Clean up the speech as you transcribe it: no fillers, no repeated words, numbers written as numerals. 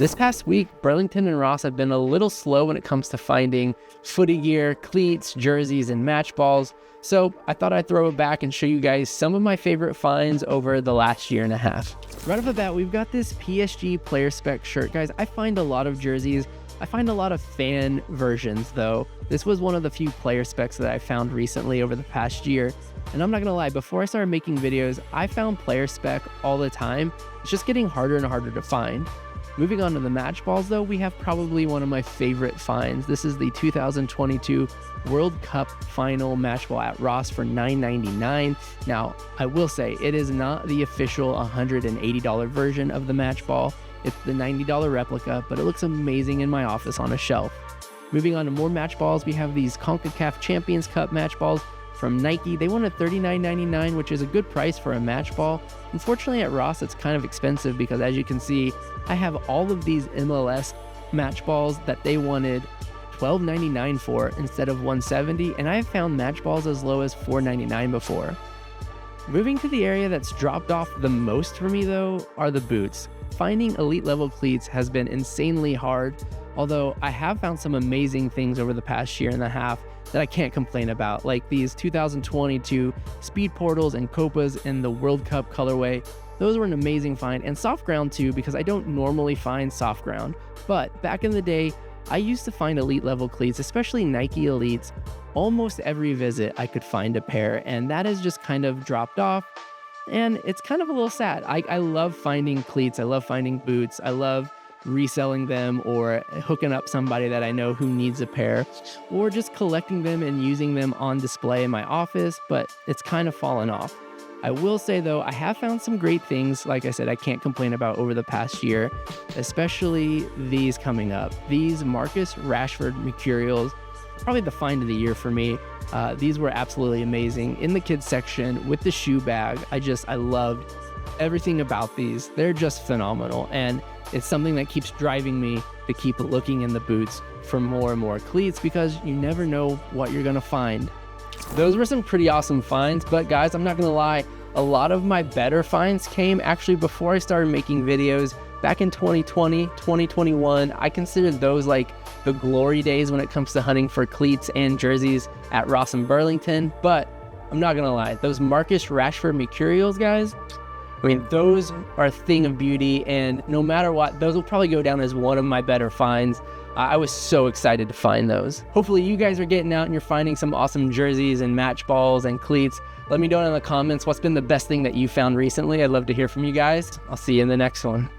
This past week, Burlington and Ross have been a little slow when it comes to finding footy gear, cleats, jerseys, and match balls. So I thought I'd throw it back and show you guys some of my favorite finds over the last year and a half. Right off the bat, we've got this PSG player spec shirt. Guys, I find a lot of jerseys. I find a lot of fan versions though. This was one of the few player specs that I found recently over the past year. And I'm not gonna lie, before I started making videos, I found player spec all the time. It's just getting harder and harder to find. Moving on to the match balls though, we have probably one of my favorite finds. This is the 2022 World Cup final match ball at Ross for $9.99. Now, I will say it is not the official $180 version of the match ball. It's the $90 replica, but it looks amazing in my office on a shelf. Moving on to more match balls, we have these CONCACAF Champions Cup match balls from Nike. They wanted $39.99, which is a good price for a match ball. Unfortunately at Ross, it's kind of expensive because as you can see, I have all of these MLS match balls that they wanted $12.99 for instead of $170, and I've found match balls as low as $4.99 before. Moving to the area that's dropped off the most for me though are the boots. Finding elite level cleats has been insanely hard, although I have found some amazing things over the past year and a half that I can't complain about, like these 2022 Speed Portals and Copas in the World Cup colorway. Those were an amazing find, and soft ground too, because I don't normally find soft ground. But back in the day, I used to find elite level cleats, especially Nike Elites. Almost every visit I could find a pair, and that has just kind of dropped off. And it's kind of a little sad. I love finding cleats, I love finding boots, I love reselling them or hooking up somebody that I know who needs a pair, or just collecting them and using them on display in my office, but it's kind of fallen off. I will say though, I have found some great things, like I said, I can't complain about over the past year, especially these coming up. These Marcus Rashford Mercurials, probably the find of the year for me. These were absolutely amazing. In the kids section with the shoe bag, I loved everything about these. They're just phenomenal, and it's something that keeps driving me to keep looking in the boots for more and more cleats because you never know what you're gonna find. Those were some pretty awesome finds, but guys, I'm not gonna lie, a lot of my better finds came actually before I started making videos. Back in 2020, 2021, I considered those like the glory days when it comes to hunting for cleats and jerseys at Ross and Burlington, but I'm not gonna lie, those Marcus Rashford Mercurials, guys, I mean, those are a thing of beauty, and no matter what, those will probably go down as one of my better finds. I was so excited to find those. Hopefully you guys are getting out and you're finding some awesome jerseys and match balls and cleats. Let me know in the comments what's been the best thing that you found recently. I'd love to hear from you guys. I'll see you in the next one.